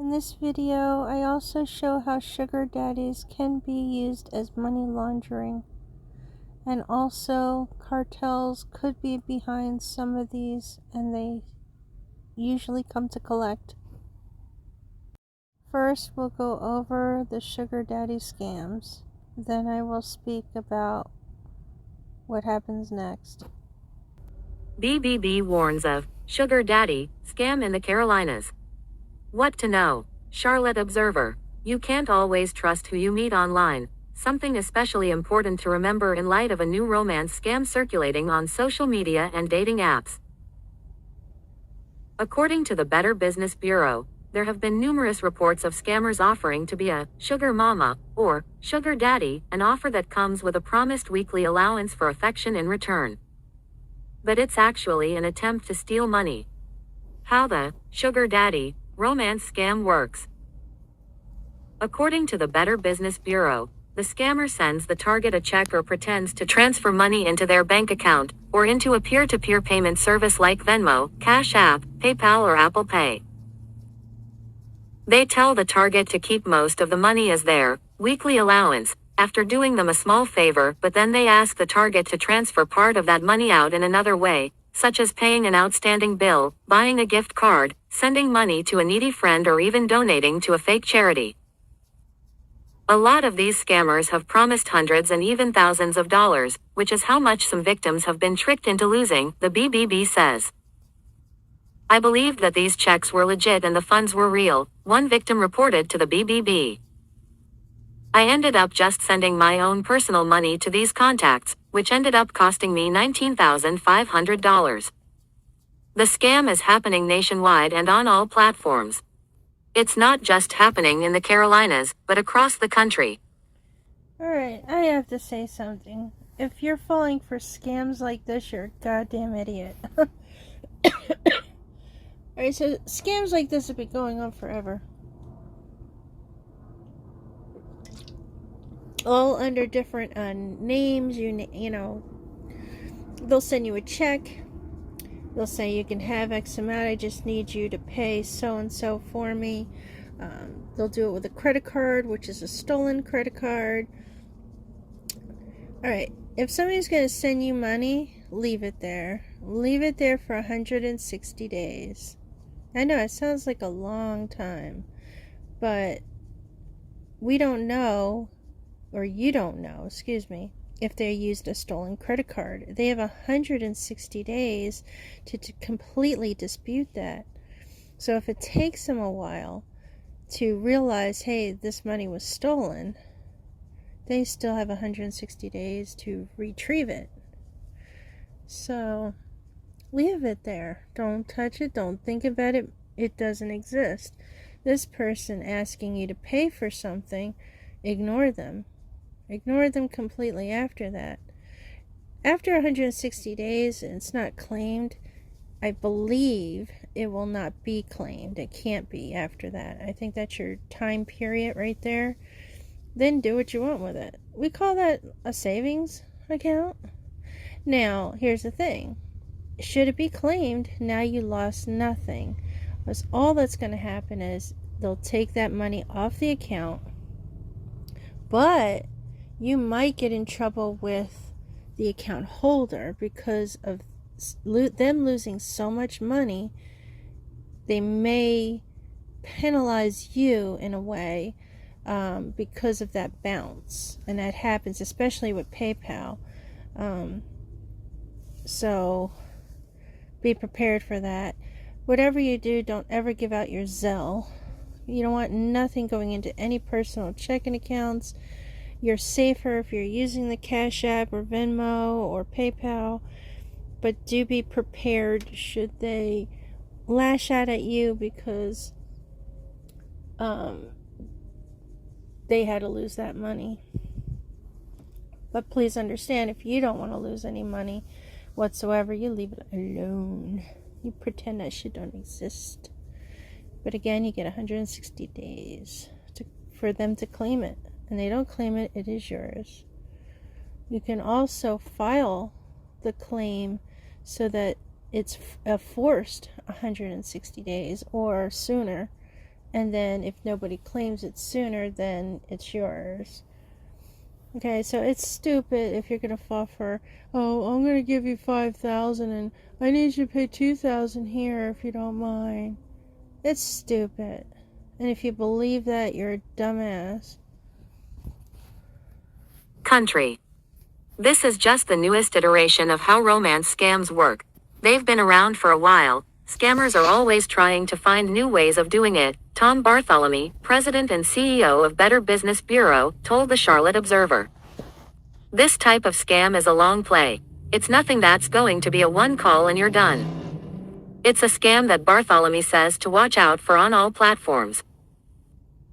In this video, I also show how sugar daddies can be used as money laundering, and also cartels could be behind some of these, and they usually come to collect. First, we'll go over the sugar daddy scams. Then I will speak about what happens next. BBB warns of sugar daddy scam in the Carolinas. What to know? Charlotte Observer. You can't always trust who you meet online. Something especially important to remember in light of a new romance scam circulating on social media and dating apps. According to the Better Business Bureau, there have been numerous reports of scammers offering to be a sugar mama or sugar daddy, an offer that comes with a promised weekly allowance for affection in return. But it's actually an attempt to steal money. How the sugar daddy romance scam works. According to the Better Business Bureau, the scammer sends the target a check or pretends to transfer money into their bank account, or into a peer-to-peer payment service like Venmo, Cash App, PayPal or Apple Pay. They tell the target to keep most of the money as their weekly allowance, after doing them a small favor, but then they ask the target to transfer part of that money out in another way, such as paying an outstanding bill, buying a gift card, sending money to a needy friend, or even donating to a fake charity. A lot of these scammers have promised hundreds and even thousands of dollars, which is how much some victims have been tricked into losing, the BBB says. I believed that these checks were legit and the funds were real, one victim reported to the BBB. I ended up just sending my own personal money to these contacts, which ended up costing me $19,500. The scam is happening nationwide and on all platforms. It's not just happening in the Carolinas, but across the country. Alright, I have to say something. If you're falling for scams like this, you're a goddamn idiot. Alright, so scams like this have been going on forever. All under different names. You know, they'll send you a check. They'll say you can have X amount. I just need you to pay so and so for me. They'll do it with a credit card, which is a stolen credit card. Alright, if somebody's going to send you money, leave it there. Leave it there for 160 days. I know it sounds like a long time, but we don't know, or you don't know, if they used a stolen credit card. They have 160 days to completely dispute that. So if it takes them a while to realize, hey, this money was stolen, they still have 160 days to retrieve it. So leave it there. Don't touch it. Don't think about it. It doesn't exist. This person asking you to pay for something, ignore them. Ignore them completely after that. After 160 days and it's not claimed, I believe it will not be claimed. It can't be after that. I think that's your time period right there. Then do what you want with it. We call that a savings account. Now, here's the thing. Should it be claimed, now you lost nothing. Because all that's going to happen is they'll take that money off the account, but you might get in trouble with the account holder because of them losing so much money. They may penalize you in a way because of that bounce, and that happens especially with PayPal. So be prepared for that. Whatever you do, don't ever give out your Zelle. You don't want nothing going into any personal checking accounts. You're safer if you're using the Cash App or Venmo or PayPal, but do be prepared should they lash out at you because they had to lose that money. But please understand, if you don't want to lose any money whatsoever, you leave it alone. You pretend that shit don't exist. But again, you get 160 days for them to claim it. And they don't claim it, it is yours. You can also file the claim so that it's forced 160 days or sooner. And then if nobody claims it sooner, then it's yours. Okay, so it's stupid if you're gonna fall for, oh, I'm gonna give you $5,000 and I need you to pay $2,000 here if you don't mind. It's stupid. And if you believe that, you're a dumbass. Country. This is just the newest iteration of how romance scams work. They've been around for a while. Scammers are always trying to find new ways of doing it, Tom Bartholomew, president and CEO of Better Business Bureau, told the Charlotte Observer. This type of scam is a long play. It's nothing that's going to be a one call and you're done. It's a scam that Bartholomew says to watch out for on all platforms.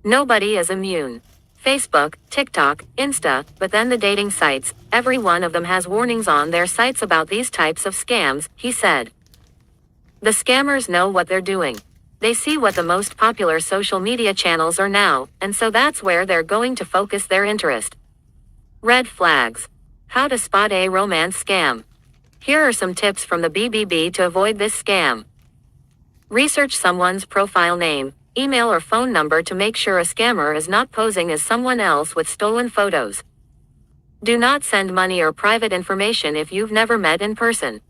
Nobody is immune. Facebook, TikTok, Insta, but then the dating sites, every one of them has warnings on their sites about these types of scams, he said. The scammers know what they're doing. They see what the most popular social media channels are now, and so that's where they're going to focus their interest. Red flags. How to spot a romance scam. Here are some tips from the BBB to avoid this scam. Research someone's profile name, email or phone number to make sure a scammer is not posing as someone else with stolen photos. Do not send money or private information if you've never met in person.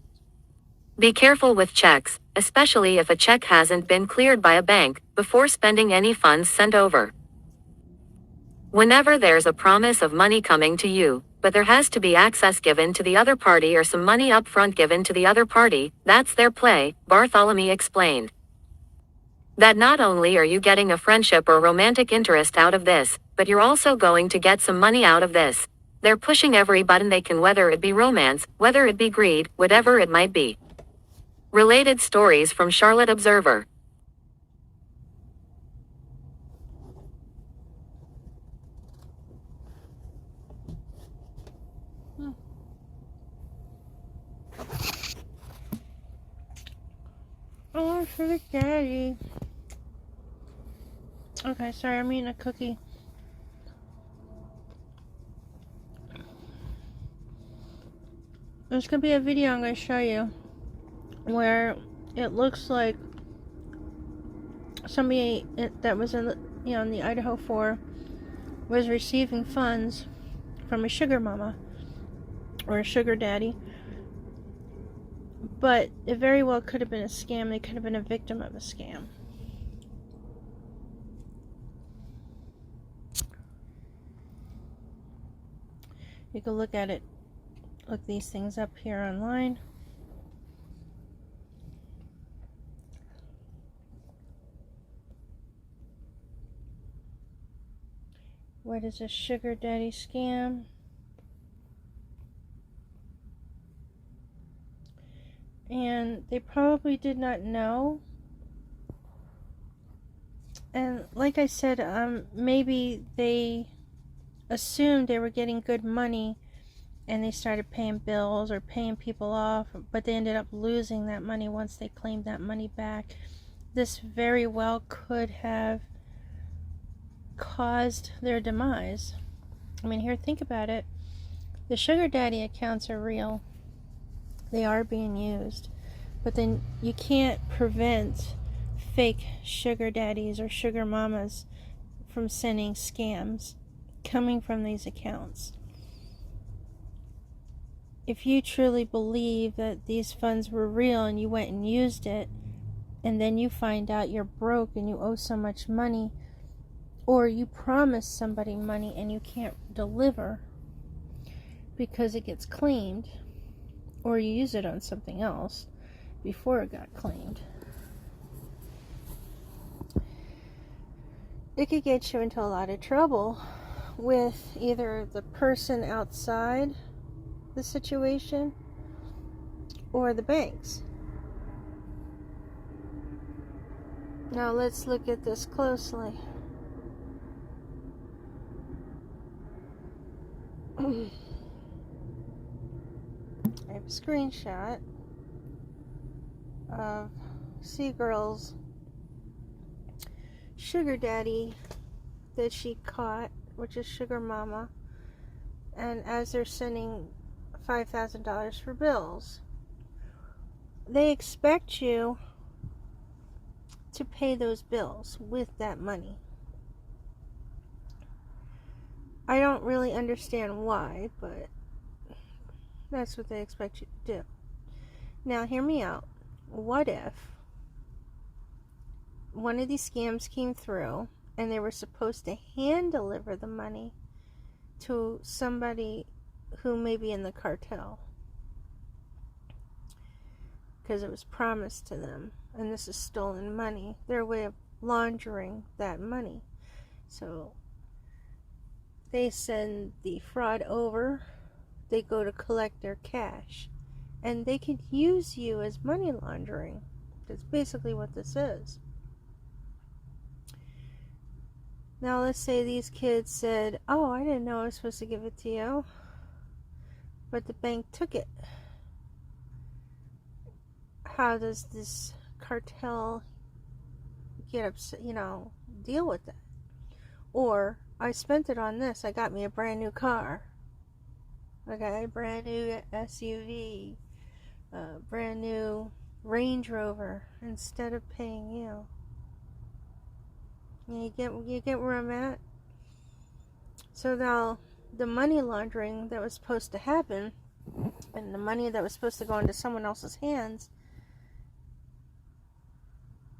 Be careful with checks, especially if a check hasn't been cleared by a bank, before spending any funds sent over. Whenever there's a promise of money coming to you, but there has to be access given to the other party or some money upfront given to the other party, that's their play, Bartholomew explained. That not only are you getting a friendship or romantic interest out of this, but you're also going to get some money out of this. They're pushing every button they can, whether it be romance, whether it be greed, whatever it might be. Related stories from Charlotte Observer. Oh, sugar daddy. Okay, sorry, I'm eating a cookie. There's gonna be a video I'm gonna show you where it looks like somebody that was in the Idaho 4 was receiving funds from a sugar mama or a sugar daddy, but it very well could have been a scam. They could have been a victim of a scam. You can look at it, look these things up here online. What is a sugar daddy scam? And they probably did not know. And like I said, maybe they assumed they were getting good money and they started paying bills or paying people off, but they ended up losing that money once they claimed that money back. This very well could have caused their demise. I mean, here, think about it. The sugar daddy accounts are real. They are being used. But then you can't prevent fake sugar daddies or sugar mamas from sending scams coming from these accounts. If you truly believe that these funds were real and you went and used it, and then you find out you're broke and you owe so much money, or you promise somebody money and you can't deliver because it gets claimed, or you use it on something else before it got claimed, it could get you into a lot of trouble with either the person outside the situation or the banks. Now let's look at this closely. I have a screenshot of Seagirl's sugar daddy that she caught, which is Sugar Mama, and as they're sending $5,000 for bills, they expect you to pay those bills with that money. I don't really understand why, but that's what they expect you to do. Now, hear me out. What if one of these scams came through and they were supposed to hand deliver the money to somebody who may be in the cartel because it was promised to them, and this is stolen money, their way of laundering that money. So they send the fraud over, they go to collect their cash, and they could use you as money laundering. That's basically what this is. Now let's say these kids said, oh, I didn't know I was supposed to give it to you, but the bank took it. How does this cartel get upset, deal with that? Or, I spent it on this, I got me a brand new car. Okay, brand new SUV, brand new Range Rover, instead of paying you. You get where I'm at? So now, the money laundering that was supposed to happen, and the money that was supposed to go into someone else's hands,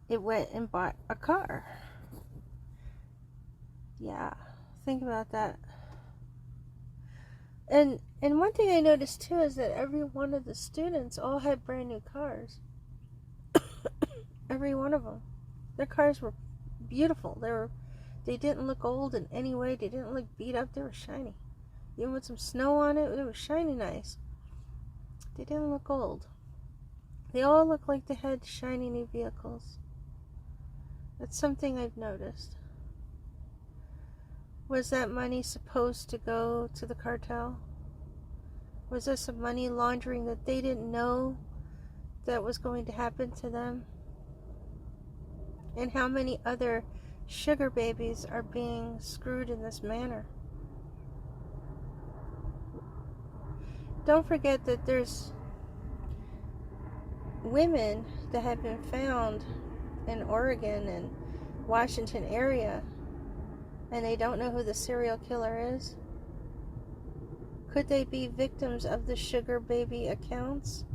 it went and bought a car. Yeah, think about that. And one thing I noticed too is that every one of the students all had brand new cars. Every one of them. Their cars were beautiful. They didn't look old in any way. They didn't look beat up. They were shiny. Even with some snow on it, it was shiny nice. They didn't look old. They all looked like they had shiny new vehicles. That's something I've noticed. Was that money supposed to go to the cartel? Was this some money laundering that they didn't know that was going to happen to them? And how many other sugar babies are being screwed in this manner? Don't forget that there's women that have been found in Oregon and Washington area, and they don't know who the serial killer is. Could they be victims of the sugar baby accounts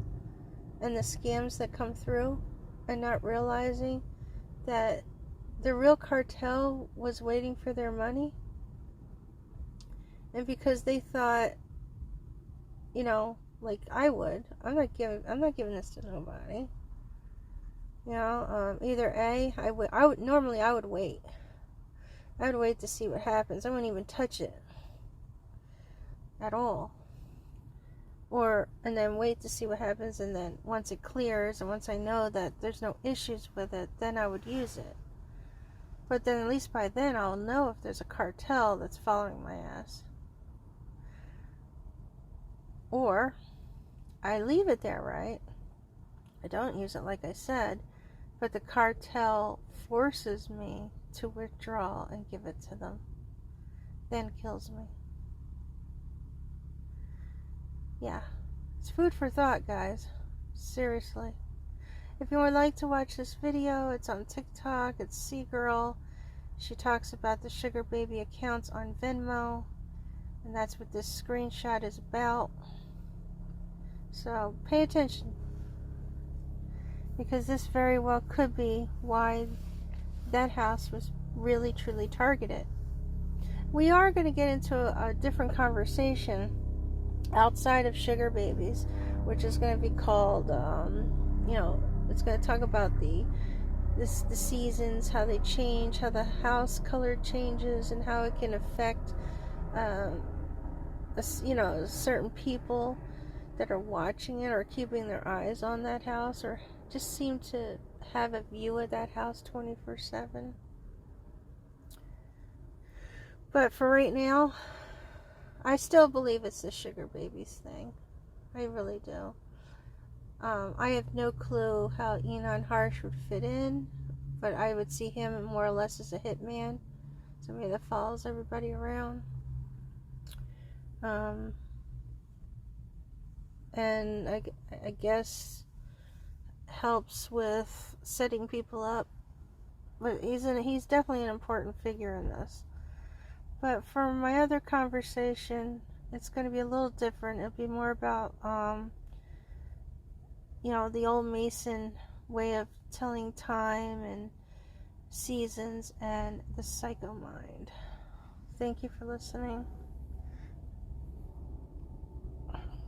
and the scams that come through, and not realizing that the real cartel was waiting for their money? And because they thought, like I would, I'm not giving this to nobody. Either I would normally wait. I would wait to see what happens. I wouldn't even touch it at all. And then wait to see what happens, and then once it clears, and once I know that there's no issues with it, then I would use it. But then at least by then I'll know if there's a cartel that's following my ass. Or I leave it there, right? I don't use it like I said, but the cartel forces me to withdraw and give it to them, then kills me. Yeah, it's food for thought, guys. Seriously. If you would like to watch this video, it's on TikTok. It's C-Girl. She talks about the sugar baby accounts on Venmo, and that's what this screenshot is about. So pay attention, because this very well could be why that house was really truly targeted. We are going to get into a different conversation outside of sugar babies, which is going to be called it's going to talk about the seasons, how they change, how the house color changes, and how it can affect certain people that are watching it or keeping their eyes on that house, or just seem to have a view of that house 24/7. But for right now, I still believe it's the sugar babies thing. I really do. I have no clue how Enon Harsh would fit in, but I would see him more or less as a hitman, somebody that follows everybody around. And I guess helps with setting people up but he's definitely an important figure in this. But for my other conversation, it's going to be a little different. It'll be more about, the old Mason way of telling time and seasons and the psycho mind. Thank you for listening.